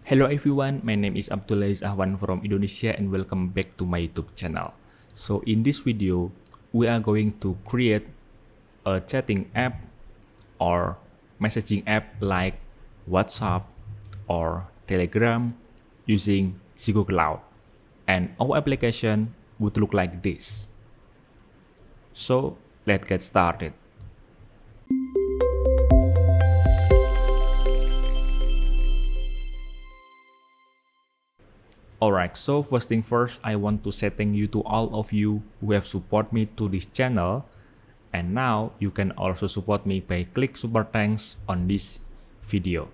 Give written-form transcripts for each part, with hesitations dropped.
Hello everyone, my name is Abdulaziz Ahwan from Indonesia and welcome back to my YouTube channel. So in this video, we are going to create a chatting app or messaging app like WhatsApp or Telegram using Zigo Cloud. And our application would look like this. So let's get started. Alright, so first thing first, I want to say thank you to all of you who have support me to this channel. And now you can also support me by click super thanks on this video.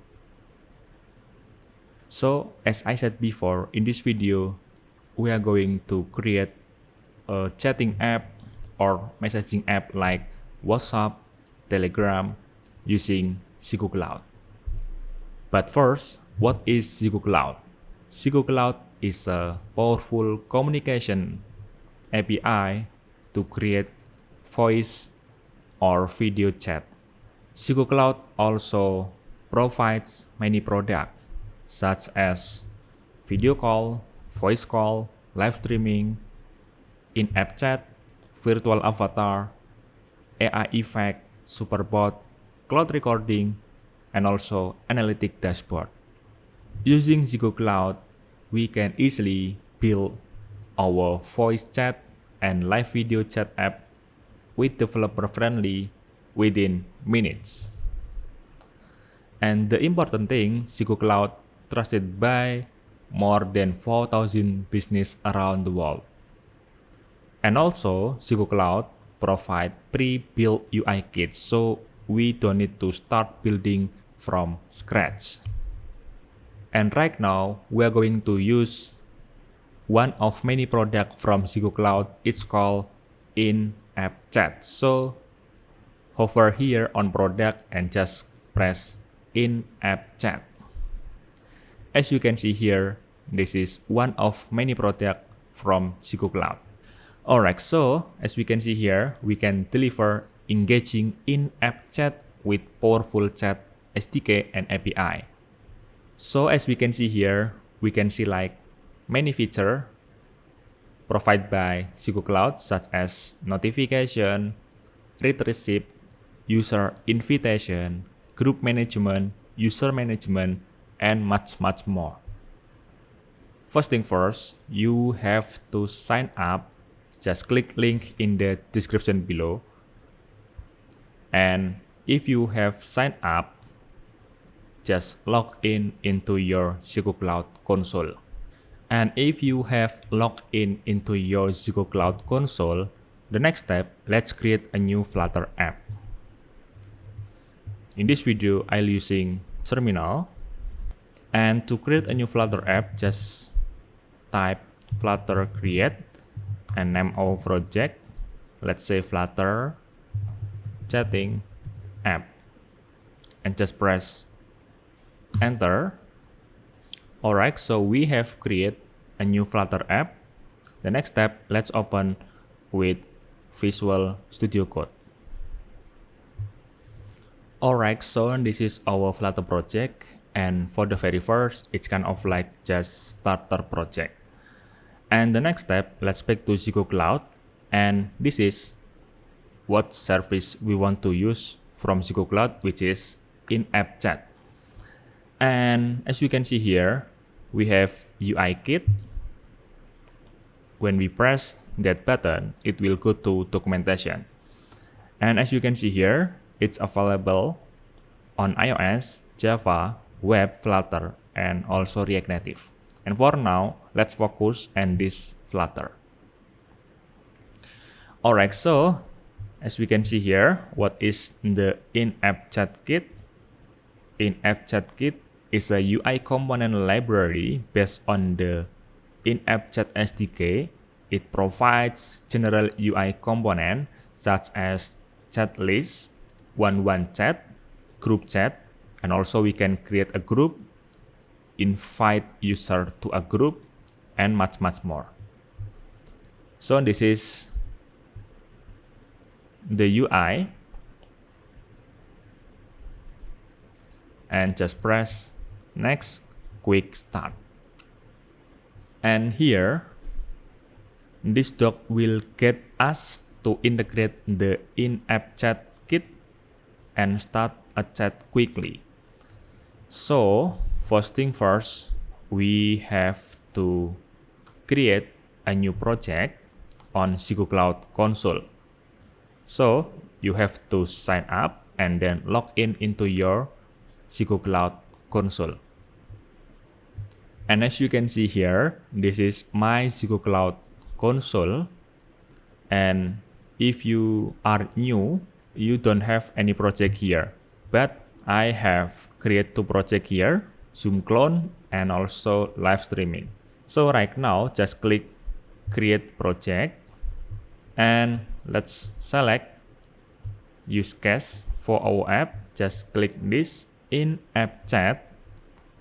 So as I said before, in this video, we are going to create a chatting app or messaging app like WhatsApp, Telegram using Zigo Cloud. But first, what is Zigo Cloud? Zigo Cloud is a powerful communication API to create voice or video chat. Zigo Cloud also provides many products such as video call, voice call, live streaming, in-app chat, virtual avatar, AI effect, superbot, cloud recording, and also analytic dashboard. Using Zigo Cloud, we can easily build our voice chat and live video chat app with developer friendly within minutes. And the important thing, Zigo Cloud trusted by more than 4,000 businesses around the world. And also, Zigo Cloud provide pre-built UI kits, so we don't need to start building from scratch. And right now, we are going to use one of many products from Zigo Cloud. It's called in-app chat. So hover here on product and just press in-app chat. As you can see here, this is one of many products from Zigo Cloud. Alright, so as we can see here, we can deliver engaging in-app chat with powerful chat SDK and API. So as we can see here, we can see like many features provided by Zigo Cloud such as notification, read receipt, user invitation, group management, user management, and much more. First thing first, you have to sign up. Just click link in the description below. And if you have signed up, just log in into your Zigo Cloud console. And if you have logged in into your Zigo Cloud console, the next step, let's create a new Flutter app. In this video, I'll using Terminal. And to create a new Flutter app, just type Flutter create and name our project. Let's say Flutter chatting app. And just press enter. Alright, so we have created a new Flutter app. The next step, let's open with Visual Studio Code. Alright, so this is our Flutter project, and for the very first, it's kind of like just starter project. And the next step, let's back to Zigo Cloud, and this is what service we want to use from Zigo Cloud, which is in-app chat. And as you can see here, we have UI kit. When we press that button, it will go to documentation. And as you can see here, it's available on iOS, Java, Web, Flutter, and also React Native. And for now, let's focus on this Flutter. Alright, so as we can see here, what is the in-app chat kit? In-app chat kit is a UI component library based on the in-app chat SDK. It provides general UI components such as chat list, one-one chat, group chat, and also we can create a group, invite user to a group, and much more. So this is the UI. And just press next quick start. And here, this doc will get us to integrate the in-app chat kit and start a chat quickly. So, first thing first, we have to create a new project on Zigo Cloud Console. So, you have to sign up and then log in into your Zigo Cloud Console. And as you can see here, this is my Zigo Cloud Console. And if you are new, you don't have any project here. But I have created 2 projects here, Zoom Clone and also live streaming. So right now, just click create project and let's select use case for our app. Just click this in-app chat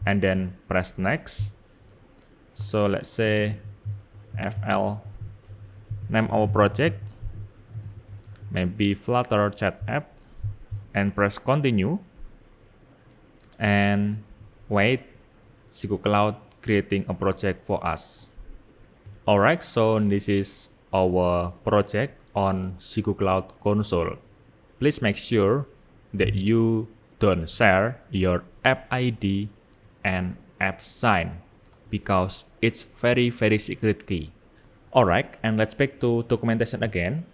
and then press next. So let's say FL, name our project, maybe Flutter chat app, and press continue and wait Zigo Cloud creating a project for us. Alright, so this is our project on Zigo Cloud Console. Please make sure that you don't share your app ID and app sign because it's very secret key. Alright, and let's back to documentation again.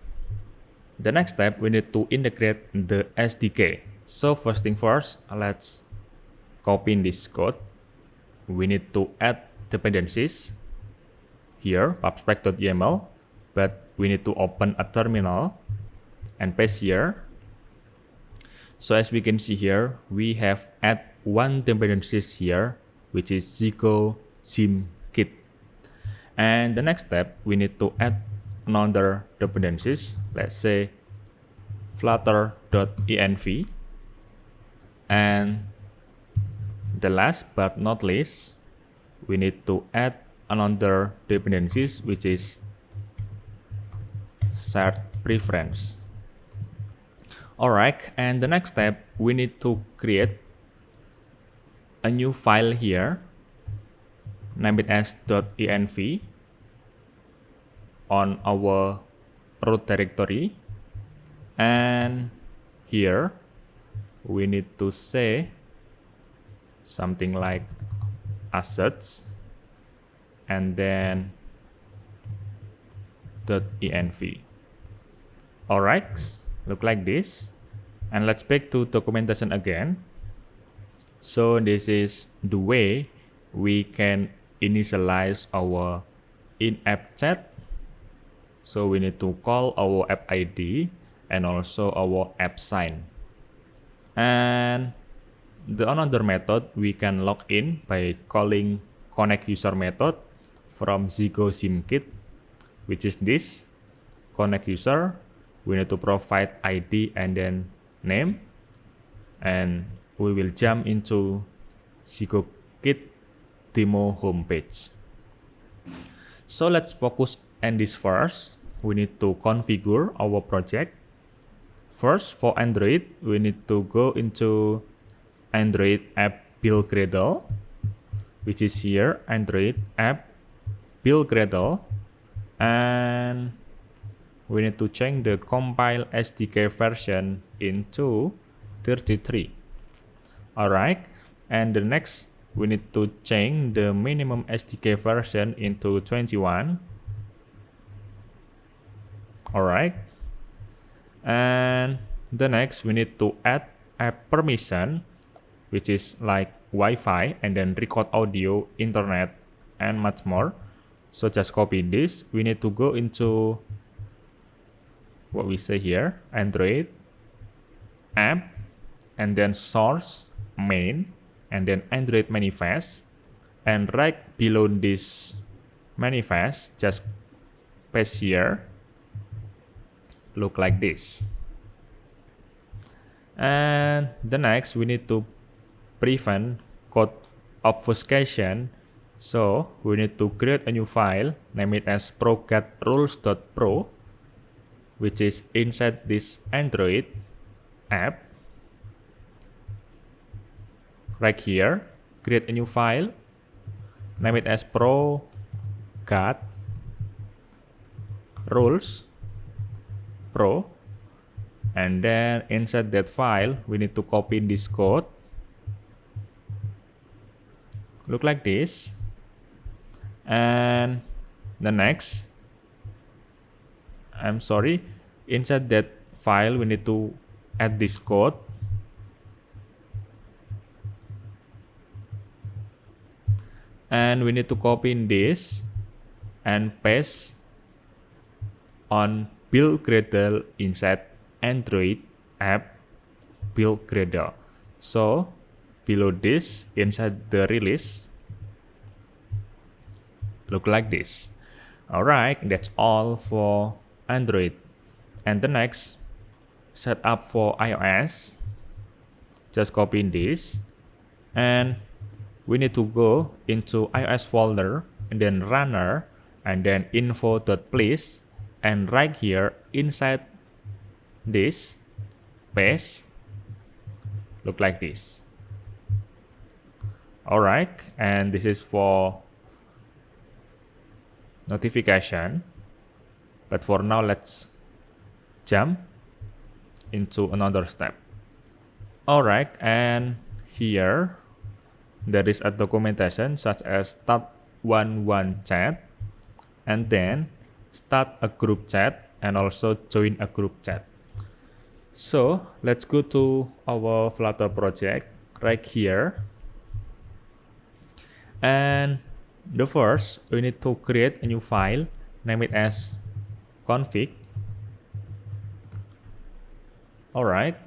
The next step, we need to integrate the SDK. So first thing first, let's copy this code. We need to add dependencies here, pubspec.yaml, but we need to open a terminal and paste here. So as we can see here, we have add 1 dependencies here, which is Zigo Sim Kit. And the next step, we need to add another dependencies, let's say flutter.env. And the last but not least, we need to add another dependencies, which is shared preference. Alright, and the next step, we need to create a new file here, name it as .env on our root directory. And here, we need to say something like assets and then .env. Alright, look like this. And let's back to documentation again. So this is the way we can initialize our in-app chat. So we need to call our app ID and also our app sign. And the another method, we can log in by calling connect user method from Zigo Sim Kit, which is this connect user. We need to provide ID and then name, and we will jump into Zigo Kit demo homepage. So let's focus on this first. We need to configure our project. First, for Android, we need to go into Android app build Gradle, which is here, Android app build Gradle, and we need to change the compile SDK version into 33. Alright, and the next, we need to change the minimum SDK version into 21. Alright, and the next, we need to add app permission, which is like Wi-Fi and then record audio, internet, and much more. So just copy this. We need to go into what we say here, Android app, and then source main, and then Android manifest, and right below this manifest, just paste here, look like this. And the next, we need to prevent code obfuscation. So we need to create a new file, name it as progetrules.pro, which is inside this Android app. Right here, create a new file name it as pro guard rules pro, and then inside that file we need to copy this code, look like this, and the next, inside that file we need to add this code, and we need to copy this and paste on build Gradle inside Android app build Gradle. So below this, inside the release, look like this. Alright, that's all for Android. And the next, setup for iOS. Just copy this, and we need to go into iOS folder, and then runner, and then info.place, and right here inside this, paste, look like this. Alright, and this is for notification, but for now let's jump into another step. Alright, and here there is a documentation such as start11 chat, and then start a group chat, and also join a group chat. So let's go to our Flutter project right here, and the first we need to create a new file, name it as config. Alright,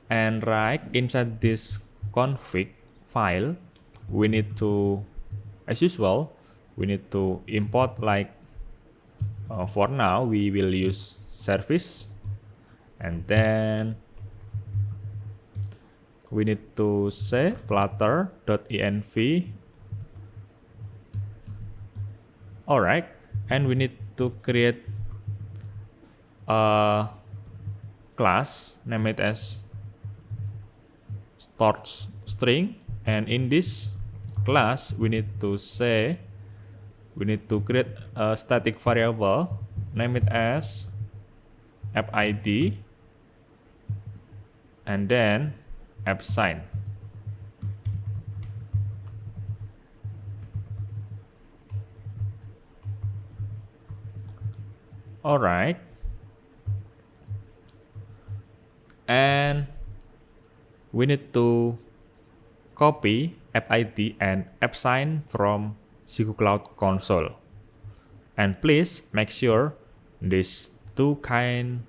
and right inside this config file we need to, as usual, we need to import, like for now we will use service, and then we need to say flutter.env. Alright, and we need to create a class, name it as start string, and in this class we need to create a static variable, name it as app_id, and then app_sign. Alright, and we need to copy app_id and app_sign from Siku Cloud console, and please make sure these two kind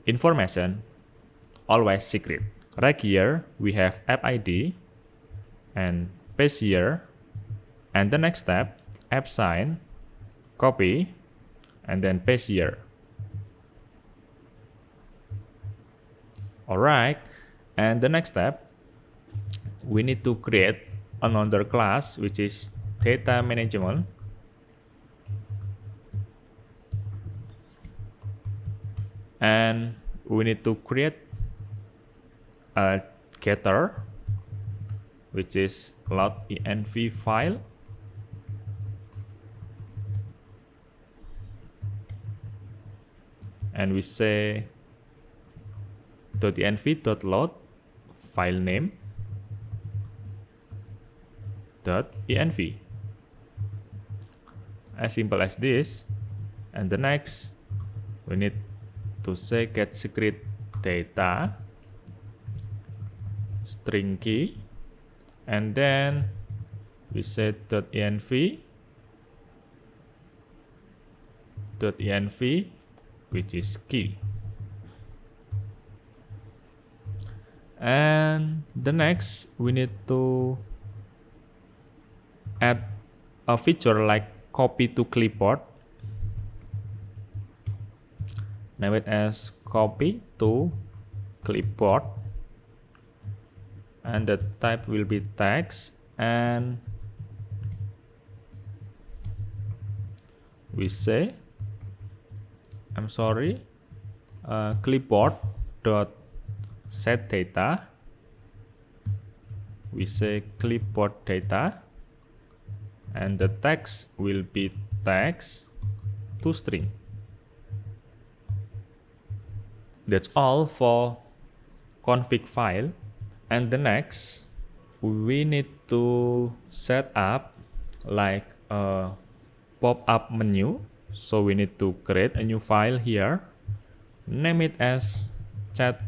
information always secret. Right here we have app_id, and paste here, and the next step, app_sign, copy, and then paste here. Alright, and the next step, we need to create another class which is data management, and we need to create a getter which is load.env file, and we say .env.load file name .env, as simple as this. And the next we need to say get secret data string key, and then we say .env which is key. And the next we need to add a feature like copy to clipboard, name it as copy to clipboard, and the type will be text, and we say clipboard dot set data we say clipboard data, and the text will be text to string. That's all for config file. And the next, we need to set up like a pop-up menu. So we need to create a new file here, name it as chat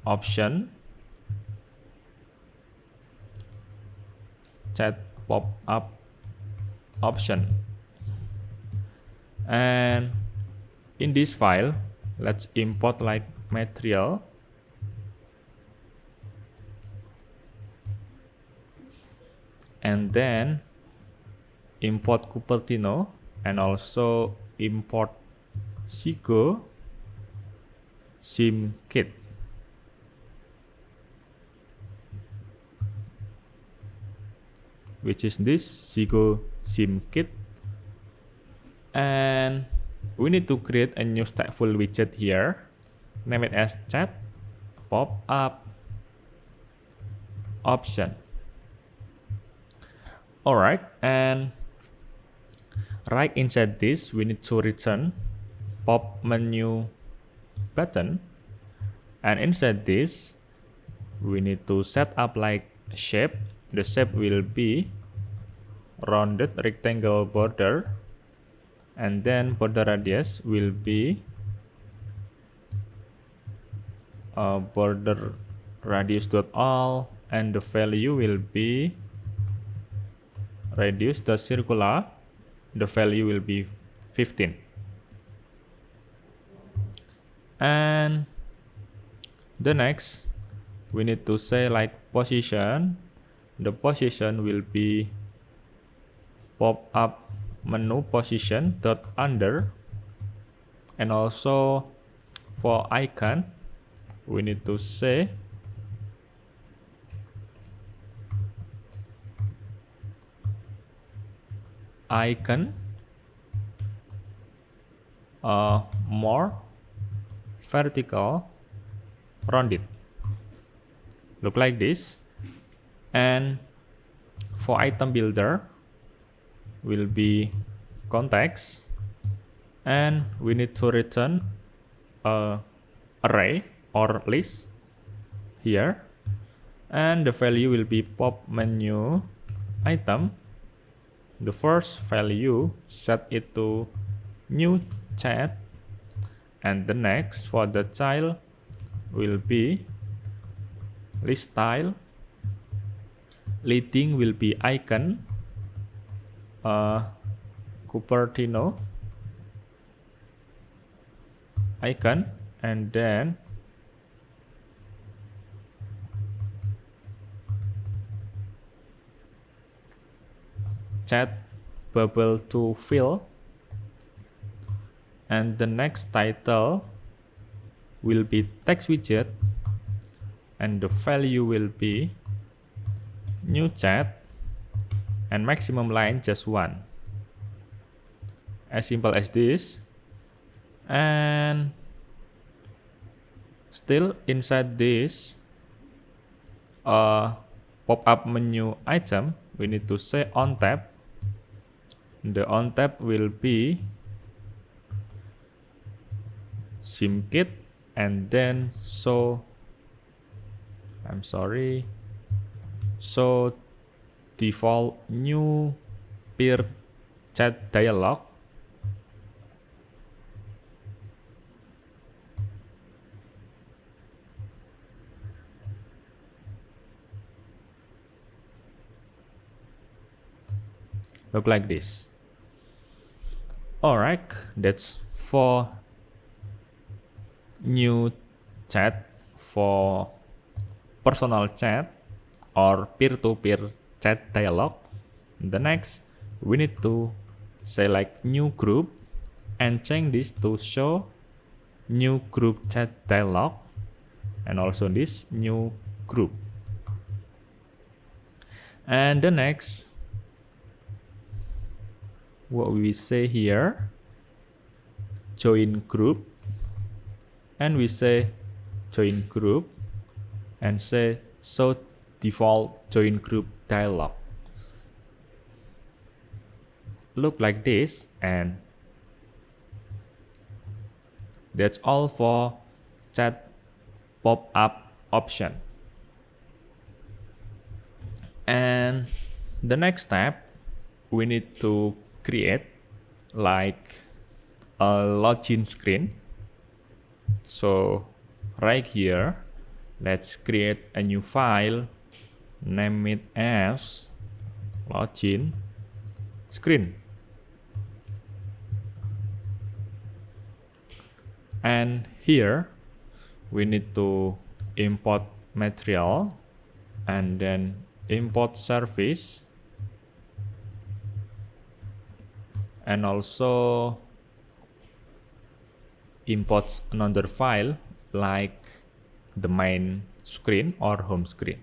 option, chat pop-up option. And in this file, let's import like material, and then import Cupertino, and also import Segoe SimKit. Which is this Segoe SimKit. And we need to create a new stateful widget here. Name it as chat pop-up option. Alright, and right inside this, we need to return pop menu button. And inside this, we need to set up like shape. The shape will be rounded rectangle border, and then border radius will be border radius dot all, and the value will be radius dot circular. The value will be 15. And the next, we need to say like position. The position will be pop-up menu position dot under. And also for icon, we need to say icon more vertical rounded, look like this. And for item builder will be context, and we need to return a array or list here, and the value will be pop menu item. The first value, set it to new chat, and the next for the child will be list style. Leading will be icon Cupertino icon, and then chat bubble to fill, and the next title will be text widget, and the value will be new chat, and maximum line just 1. As simple as this. And still inside this pop-up menu item, we need to say on tab. The on tab will be SimKit, and then so default new peer chat dialog. Look like this. Alright, that's for new chat, for personal chat or peer-to-peer chat dialog. The next, we need to say like new group and change this to show new group chat dialog, and also this new group. And the next, what we say here, join group, and we say join group and say show default join group dialog. Look like this, and that's all for chat pop-up option. And the next step, we need to create like a login screen. So right here, let's create a new file, name it as login screen. And here we need to import material and then import service, and also import another file like the main screen or home screen.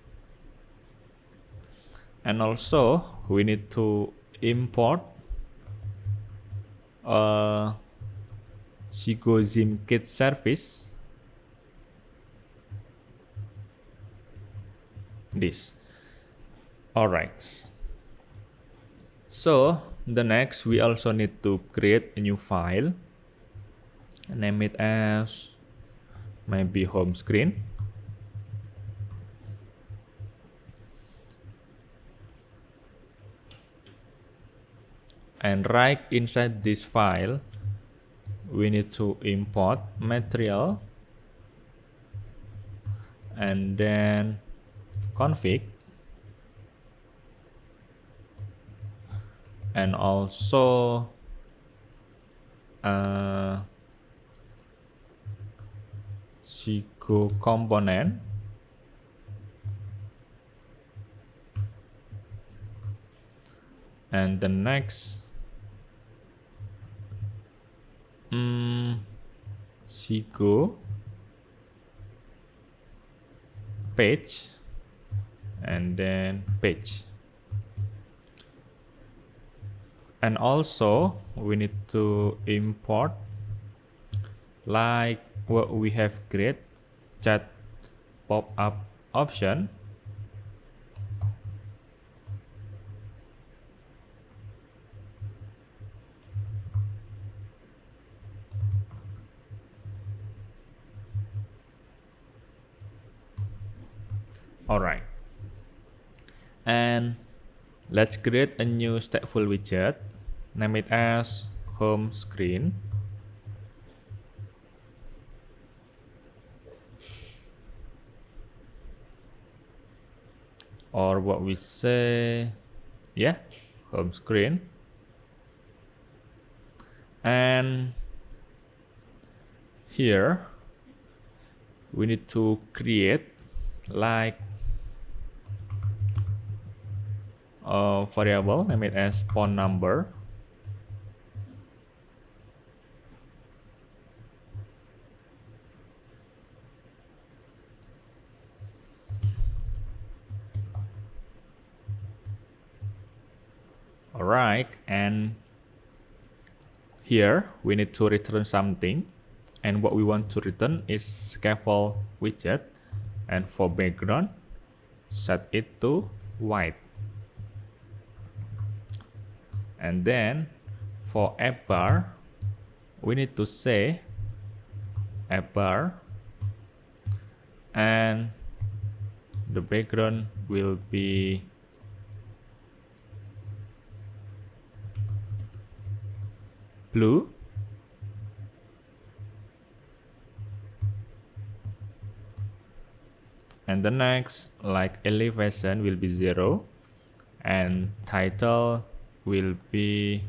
And also we need to import SigoZim-Kit service, this. Alright, so the next we also need to create a new file, name it as maybe home screen, and right inside this file we need to import material and then config, and also Sigo component, and the next Sigo page, and then page. And also we need to import like what we have created, chat pop-up option, alright. And let's create a new stateful widget, name it as home screen, or what we say, yeah, home screen. And here we need to create like a variable, name it as phone number, alright. And here we need to return something, and what we want to return is scaffold widget, and for background set it to white. And then for app bar we need to say app bar, and the background will be blue, and the next like elevation will be 0, and title will be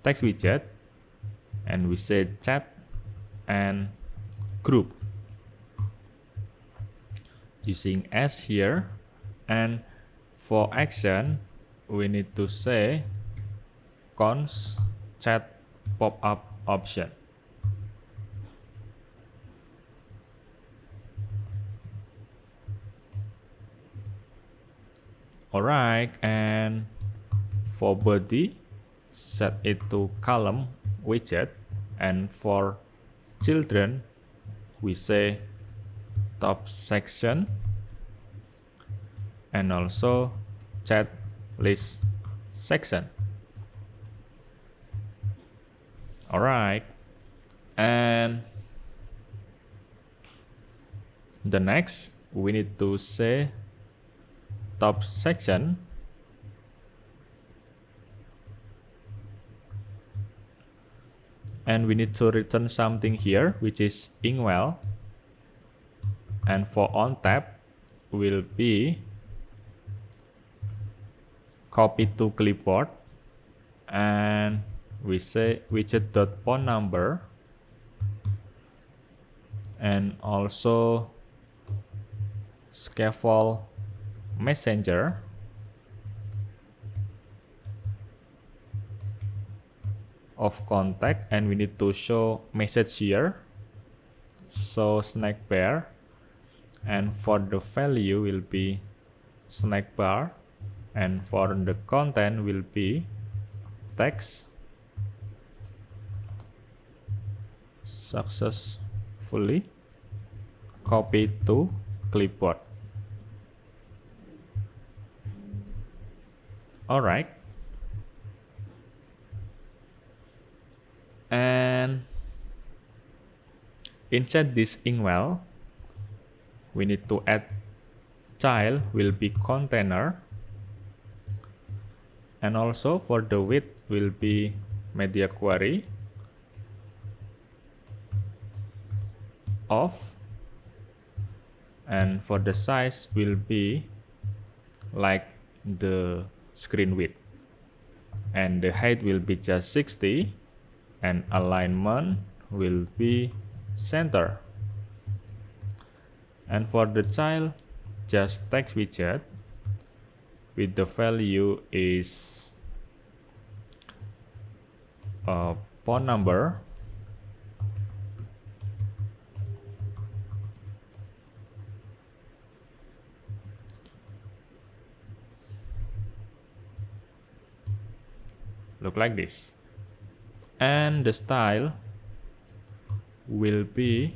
text widget, and we say chat and group using s here. And for action we need to say const chat pop-up option. Alright, and for body set it to column widget, and for children we say top section and also chat list section. Alright, and the next we need to say top section and we need to return something here, which is Inkwell, and for on tab will be copy to clipboard, and we say widget.phone number and also scaffold messenger of contact, and we need to show message here, so snack bar, and for the value will be snack bar, and for the content will be text successfully copied to clipboard. Alright, and inside this Inkwell we need to add child will be container, and also for the width will be media query off, and for the size will be like the screen width, and the height will be just 60, and alignment will be center, and for the child just text widget with the value is phone number, look like this, and the style will be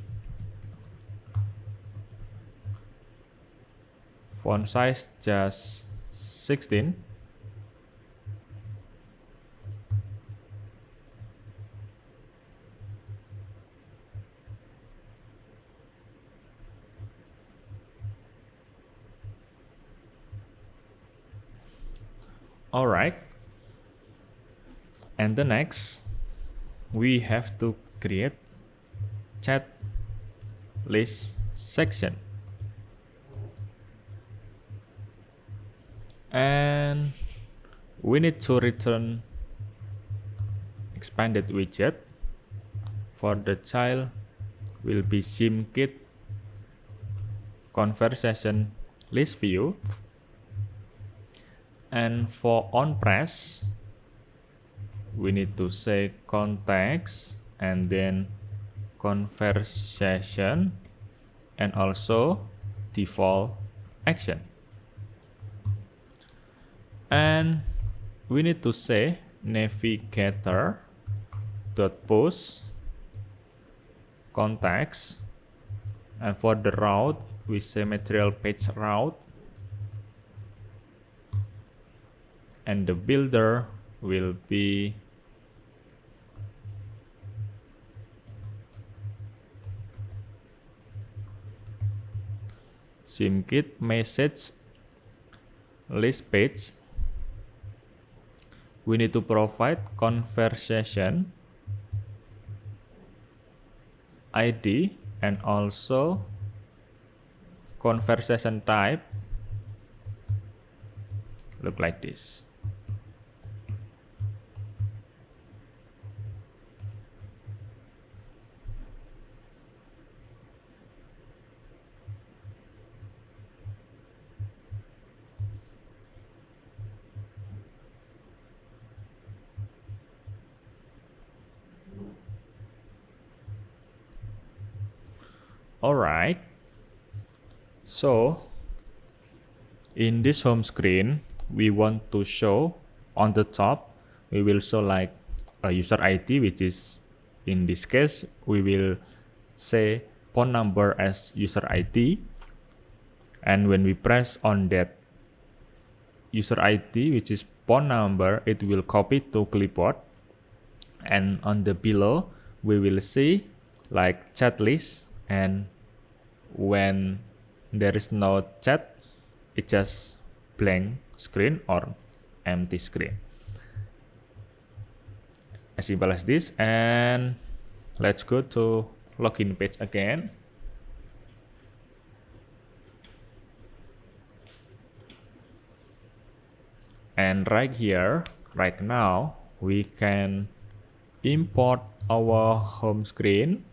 font size just 16, alright, and the next we have to create chat list section, and we need to return expanded widget. For the child will be SIMKit conversation list view, and for on press we need to say context and then conversation and also default action, and we need to say navigator dot post context, and for the route we say material page route, and the builder will be SIMKit message list page. We need to provide conversation ID and also conversation type, look like this. Alright, so in this home screen we want to show on the top, we will show like a user ID, which is in this case we will say phone number as user ID, and when we press on that user ID, which is phone number, it will copy to clipboard, and on the below we will see like chat list, and when there is no chat, it's just blank screen or empty screen. As simple as this. And let's go to login page again. And right here, right now, we can import our home screen.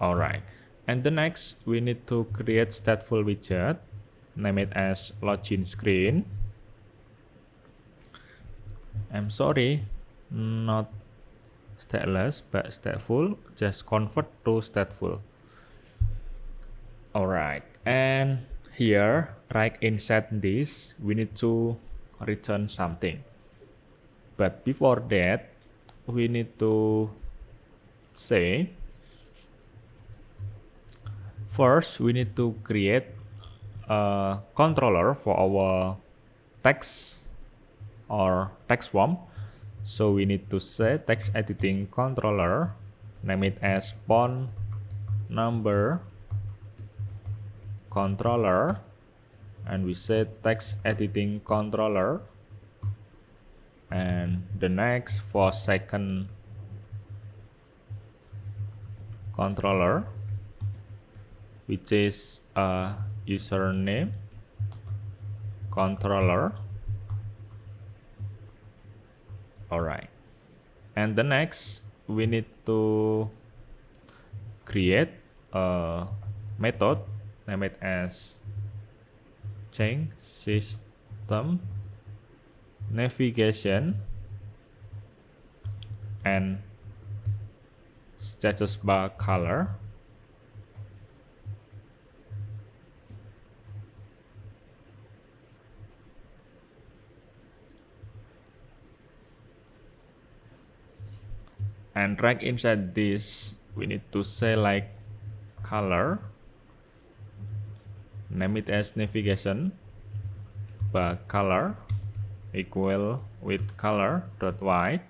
All right, and the next we need to create stateful widget, name it as login screen. I'm sorry, not stateless but stateful, just convert to stateful. All right, and here right inside this we need to return something, but before that we need to say, first, we need to create a controller for our text or text form. So we need to say text editing controller, name it as phone number controller, and we say text editing controller. And the next for second controller, which is a username controller. All right, and the next we need to create a method, name it as change system navigation and status bar color. And right inside this, we need to say like color, name it as navigation bar color equal with color dot white,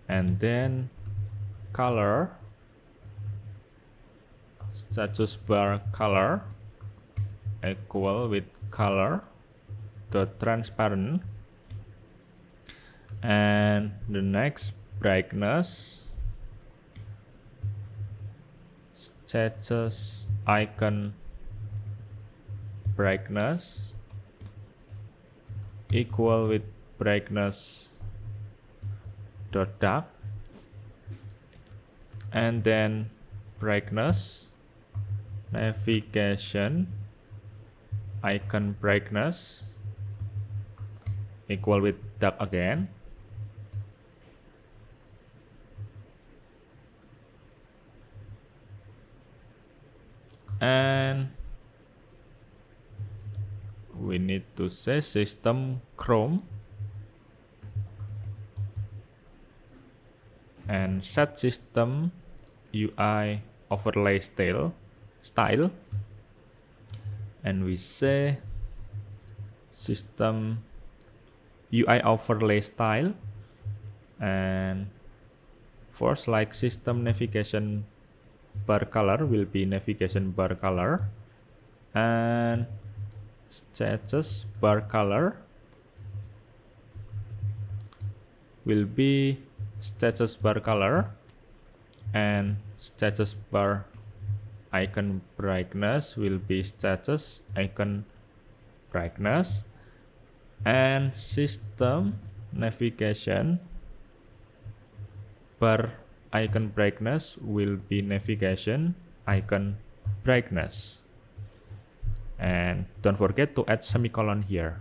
and then color status bar color equal with color dot transparent. And the next brightness status icon brightness equal with brightness dot dark, and then brightness navigation icon brightness equal with dark again. And we need to say system Chrome and set system UI overlay style, and we say system UI overlay style, and first like system navigation bar color will be navigation bar color, and status bar color will be status bar color, and status bar icon brightness will be status icon brightness, and system navigation bar icon brightness will be navigation icon brightness. And don't forget to add semicolon here.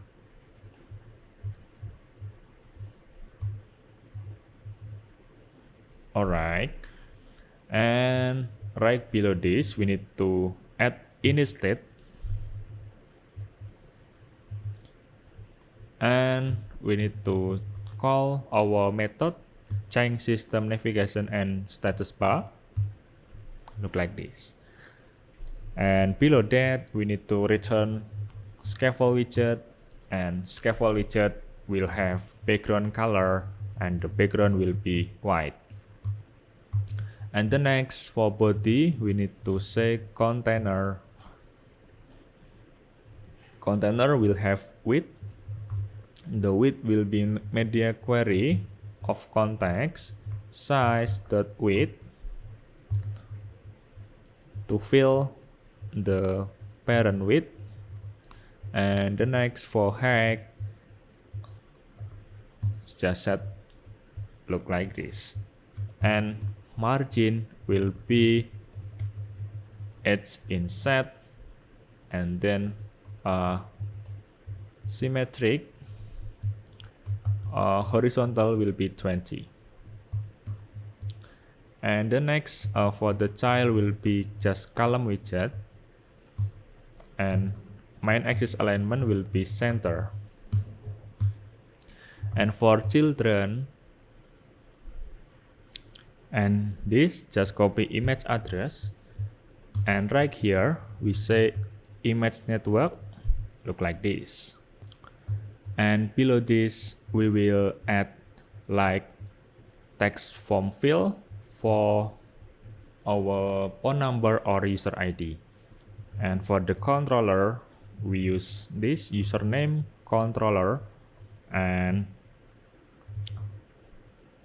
All right, and right below this we need to add init state, and we need to call our method change system navigation and status bar. Look like this. And below that, we need to return scaffold widget, and scaffold widget will have background color and the background will be white. And the next, for body, we need to say container. Container will have width. The width will be media query of context size.width to fill the parent width. And the next, for height, just set look like this. And margin will be edge inset, and then symmetric. Horizontal will be 20. And the next, for the child, will be just column widget, and main axis alignment will be center. And for children, and this, just copy image address, and right here we say image network, look like this. And below this, we will add like text form field for our phone number or user ID. And for the controller, we use this username controller, and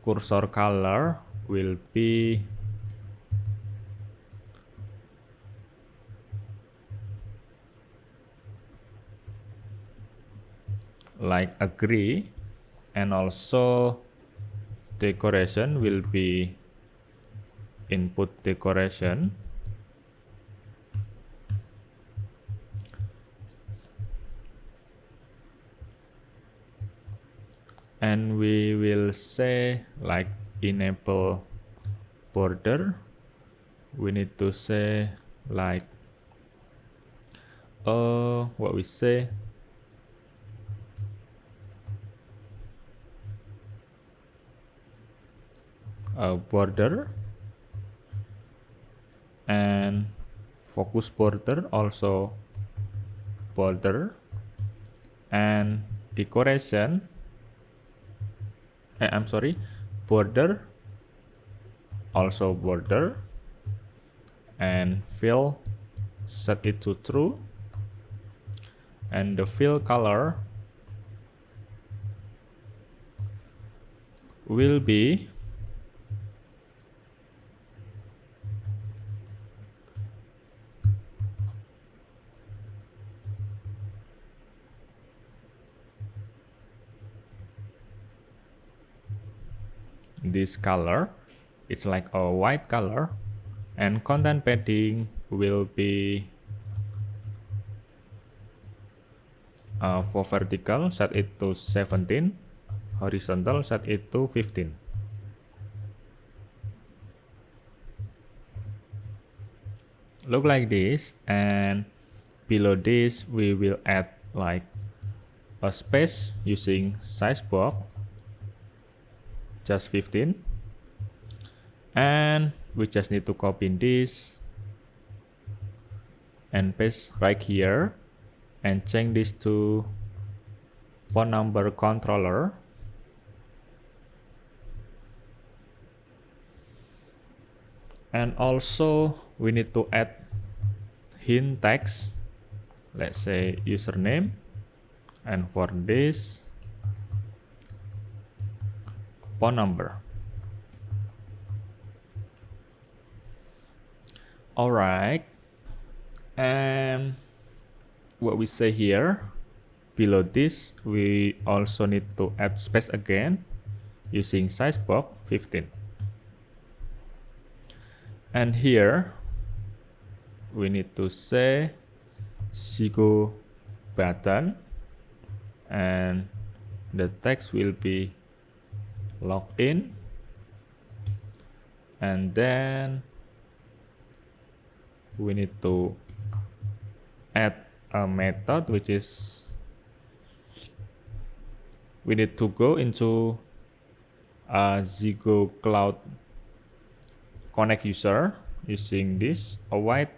cursor color will be like agree, and also decoration will be input decoration. And we will say like enable border. We need to say like what we say, border, and focus border also border, and decoration, I'm sorry, border also border, and fill set it to true, and the fill color will be this color. It's like a white color. And content padding will be for vertical, set it to 17, horizontal, set it to 15. Look like this. And below this, we will add like a space using size box, just 15. And we just need to copy this and paste right here, and change this to phone number controller. And also we need to add hint text, let's say username, and for this phone number. Alright, and what we say here, below this we also need to add space again using size box 15. And here we need to say Sigo button, and the text will be login, and then we need to add a method, which is we need to go into Zygo Cloud Connect user using this await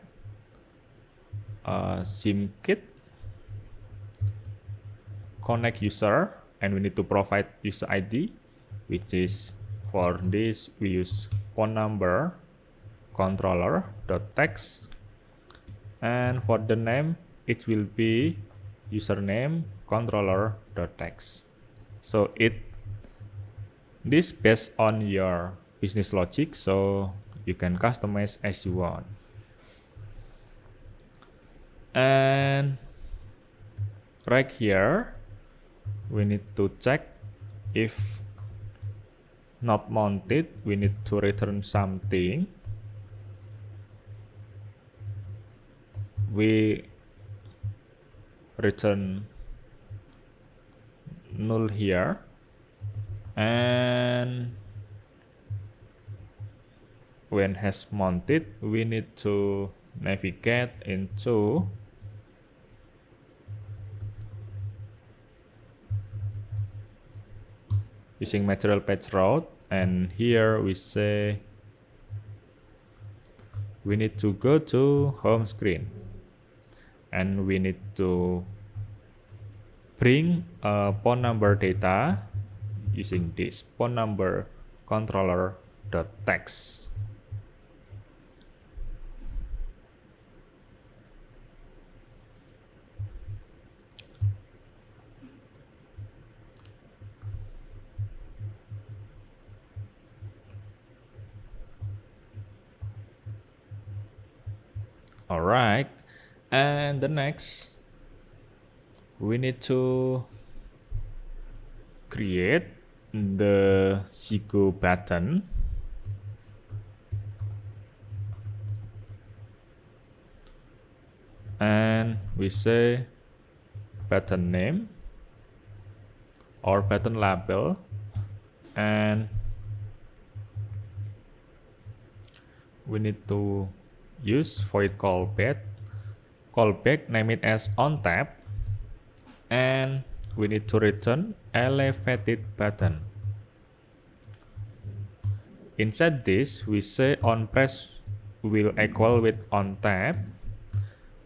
SIMKit connect user, and we need to provide user ID, which is for this we use phone number controller.text, and for the name it will be username controller.text. So this based on your business logic, so you can customize as you want. And right here we need to check if not mounted, we need to return something. We return null here, and when has mounted, we need to navigate into using material page route, and here we say we need to go to home screen, and we need to bring a phone number data using this phone number controller.text. All right, and the next we need to create the Zygo button, and we say button name or button label, and we need to use void callback, name it as onTap, and we need to return elevated button. Inside this, we say onPress will equal with onTap,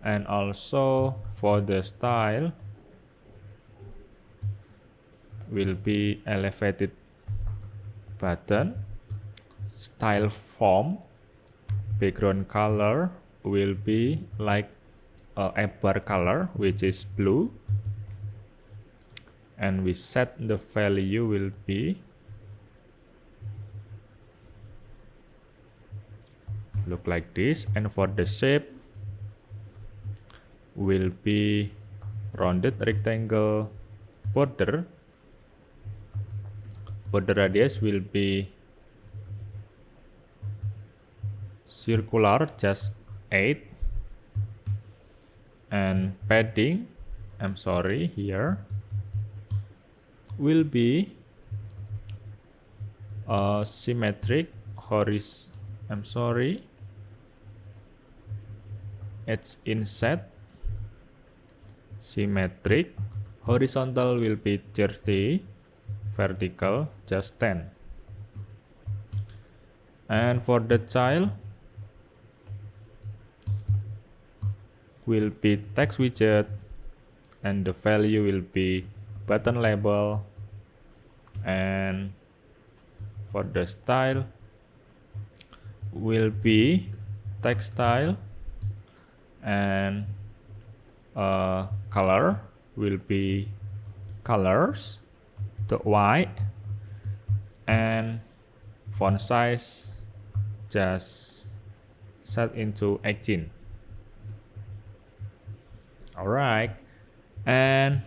and also for the style will be elevated button, style form, background color will be like a bar color, which is blue, and we set the value will be look like this, and for the shape will be rounded rectangle border radius will be circular, just 8, and padding, I'm sorry, here will be symmetric it's inset symmetric, horizontal will be 30, vertical just 10. And for the child will be text widget, and the value will be button label, and for the style will be text style, and color will be colors, the white, and font size just set into 18. All right, and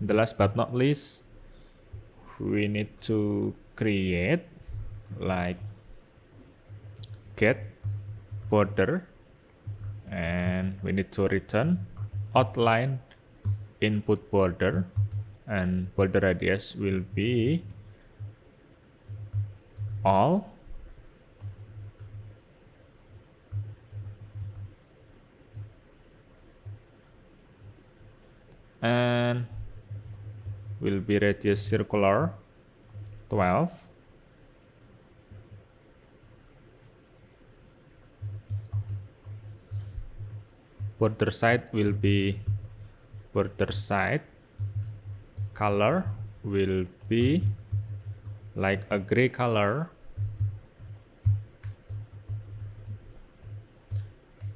the last but not least, we need to create like get border, and we need to return outline input border, and border radius will be all, and will be radius circular 12. Border side will be border side. Color will be like a gray color.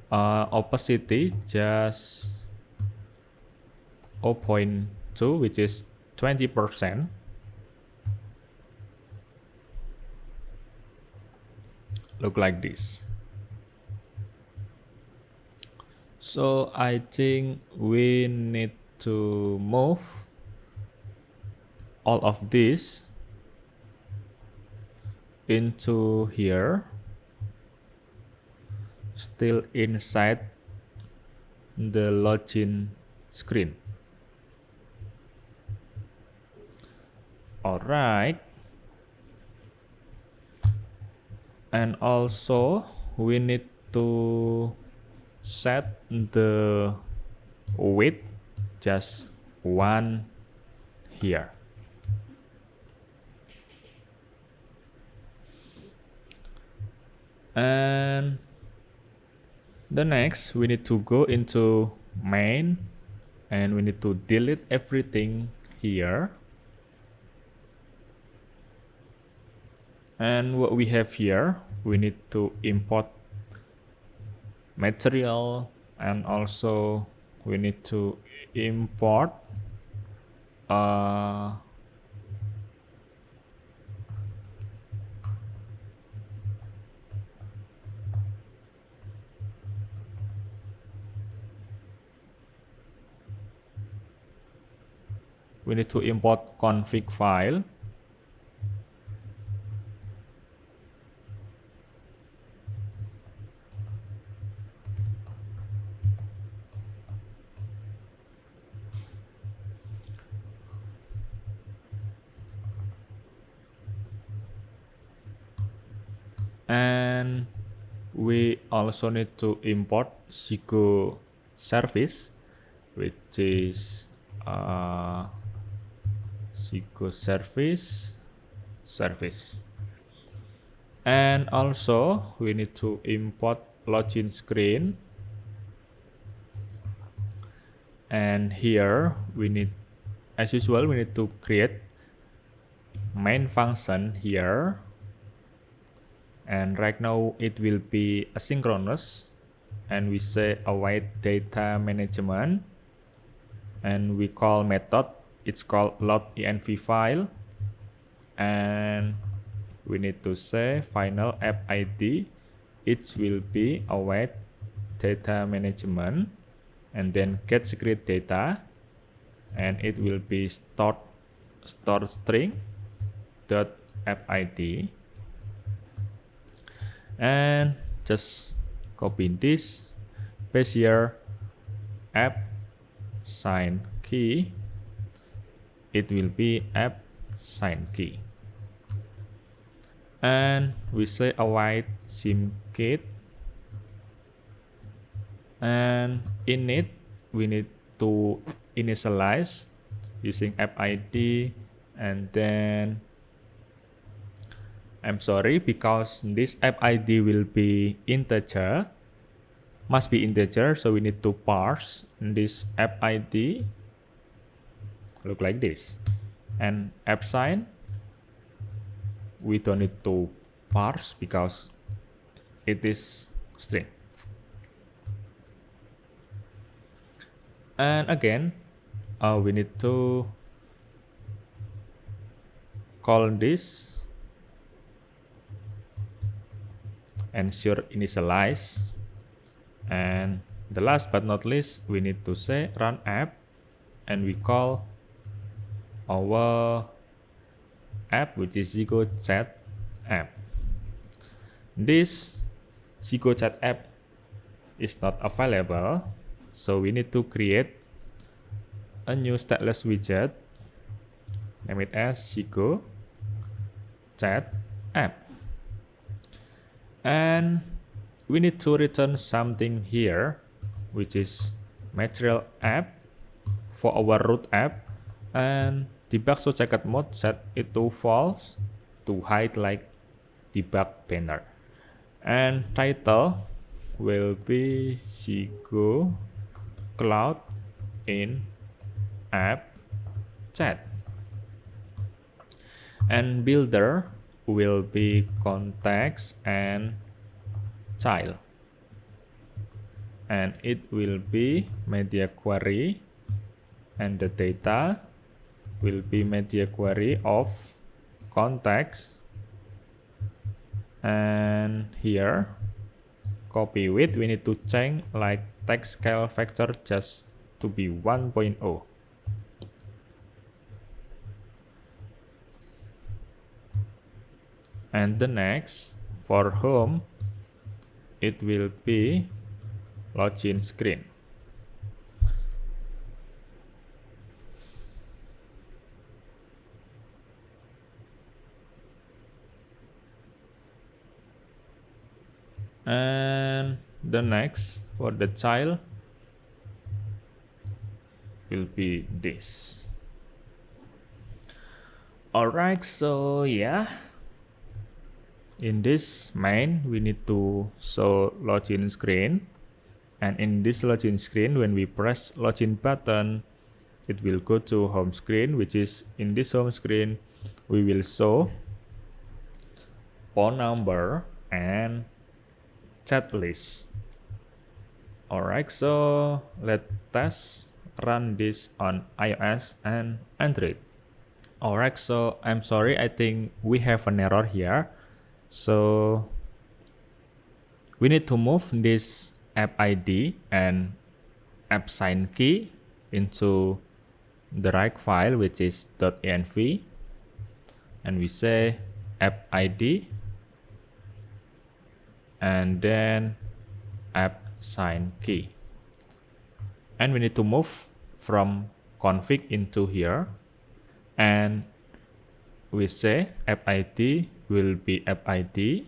Opacity just 0.2, which is 20%. Look like this. So I think we need to move all of this into here, still inside the login screen. Alright, and also we need to set the width just 1 here. And the next, we need to go into main and we need to delete everything here. And what we have here, we need to import material, and also we need to import config file. And we also need to import Zigo service, which is Zigo service. And also we need to import login screen. And here we need, as usual, we need to create main function here. And right now it will be asynchronous, and we say await data management, and we call method, it's called load-env file, and we need to say final app ID, it will be await data management, and then get secret data, and it will be stored string dot app ID. And just copy this, paste here app sign key, it will be app sign key. And we say await SIMKit, and in it we need to initialize using app ID, and then I'm sorry, because this app ID will be integer, must be integer, so we need to parse this app ID, look like this. And app sign, we don't need to parse because it is string. And again, we need to call this ensure initialize, and the last but not least, we need to say run app, and we call our app, which is Zigo Chat app. This Zigo Chat app is not available, so we need to create a new stateless widget, name it as Zigo Chat app. And we need to return something here, which is material app for our root app, and debug so checked mode set it to false to hide like debug banner. And title will be Zigo Cloud in app chat. And builder will be context and child. And it will be media query, and the data will be media query of context. And here copy width we need to change like text scale factor just to be 1.0. And the next for home it will be login screen. And the next for the child will be this. Alright, so yeah, in this main we need to show login screen, and in this login screen when we press login button it will go to home screen, which is in this home screen we will show phone number and chat list. Alright, so let's run this on iOS and Android. Alright, so I'm sorry, I think we have an error here. So we need to move this app ID and app sign key into the right file, which is .env, and we say app ID and then app sign key, and we need to move from config into here, and we say app ID will be app ID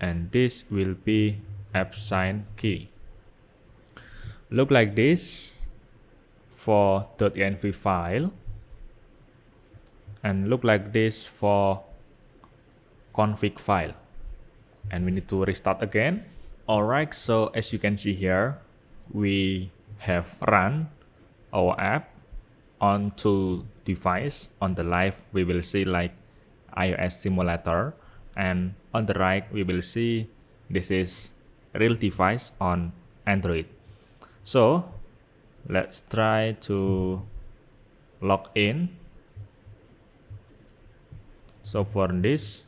and this will be app sign key. Look like this for .env file, and look like this for config file, and we need to restart again. Alright, so as you can see here we have run our app on two devices. On the left we will see like iOS simulator, and on the right we will see this is real device on Android. So let's try to log in. So for this,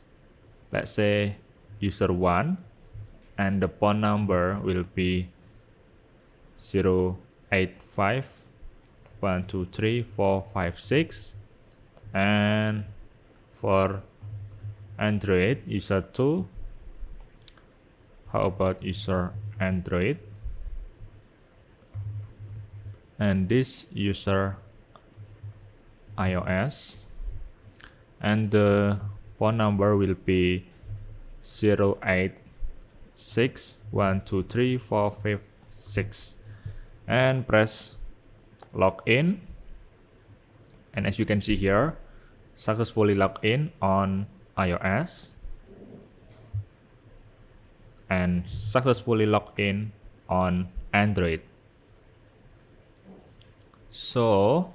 let's say user 1, and the phone number will be 085123456, and for Android user 2, how about user Android, and this user iOS, and the phone number will be 086123456, and press login, and as you can see here successfully logged in on iOS and successfully logged in on Android. So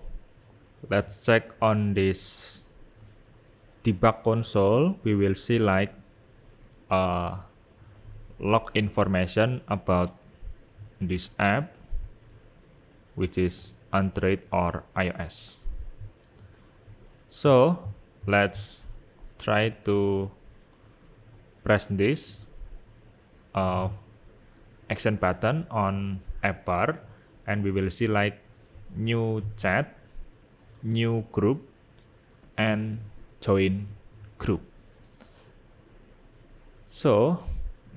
let's check on this debug console. We will see like log information about this app, which is Android or iOS. So let's try to press this action button on app bar, and we will see like new chat, new group, and join group. So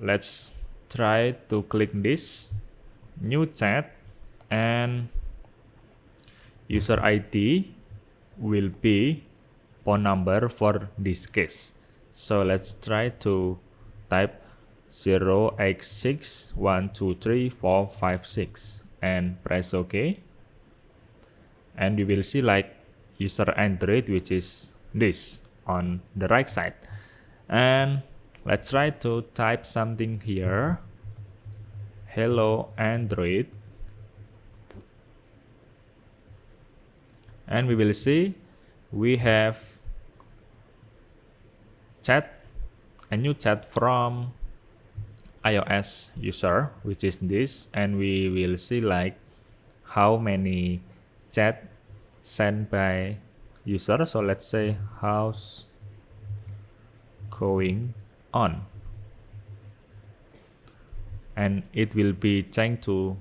let's try to click this new chat, and user ID will be phone number for this case. So let's try to type 086123456 and press OK. and we will see like user Android, which is this on the right side. And let's try to type something here. Hello Android. And we will see we have a new chat from iOS user, which is this, and we will see like how many chat sent by user. So let's say how's going on, and it will be changed to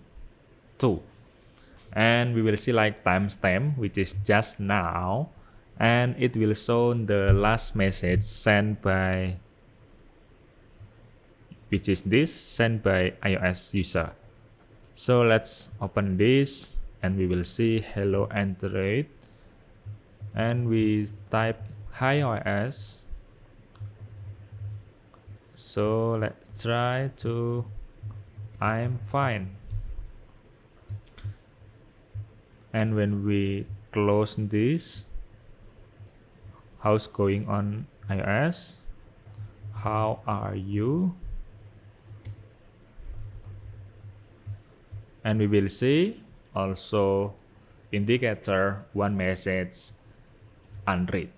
2. And we will see like timestamp, which is just now, and it will show the last message sent by, which is this, sent by iOS user. So let's open this and we will see hello Android, and we type hi iOS. So let's try to I'm fine. And when we close this, how's going on iOS? How are you? And we will see also indicator one message unread.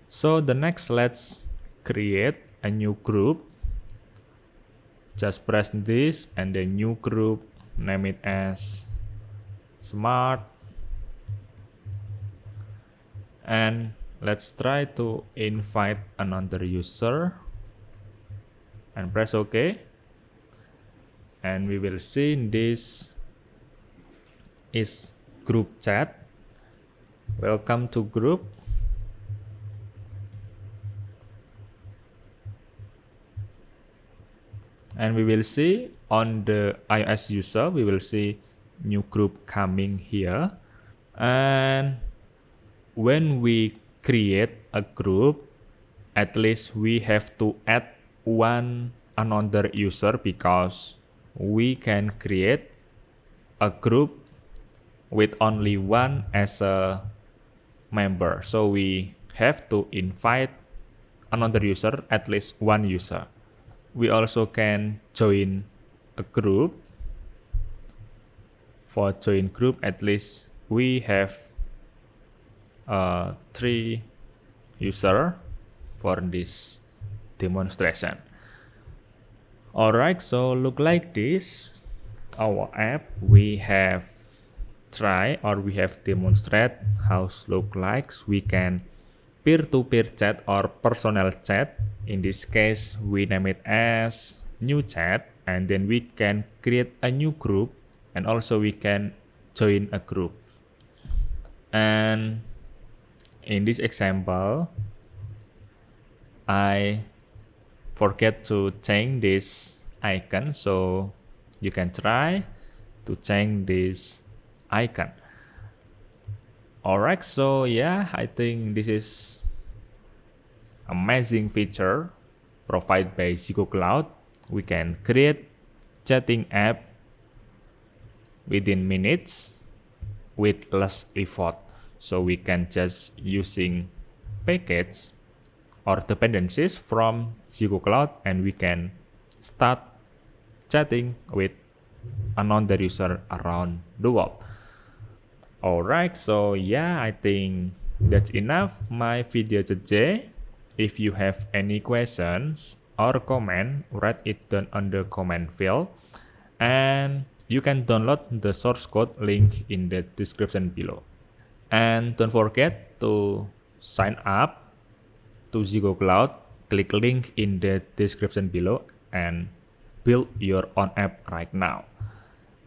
So the next, let's create a new group. Just press this and the new group, name it as smart, and let's try to invite another user and press OK, and we will see this is group chat. Welcome to group. And we will see on the iOS user, we will see new group coming here. And when we create a group, at least we have to add one another user, because we can create a group with only one as a member. So we have to invite another user, at least one user. We also can join a group. For join group, at least we have 3 user for this demonstration. Alright, so look like this. Our app, we have try or we have demonstrate how it look like. We can peer-to-peer chat or personal chat. In this case, we name it as new chat, and then we can create a new group, and also we can join a group. And in this example, I forget to change this icon, so you can try to change this icon. Alright, so yeah, I think this is amazing feature provided by Zigo Cloud. We can create chatting app within minutes with less effort. So we can just using packets or dependencies from Zigo Cloud, and we can start chatting with another user around the world. Alright, so yeah, I think that's enough my video today. If you have any questions or comment, write it down on the comment field, and you can download the source code link in the description below. And don't forget to sign up to Zigo Cloud. Click link in the description below and build your own app right now.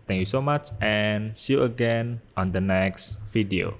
Thank you so much, and see you again on the next video.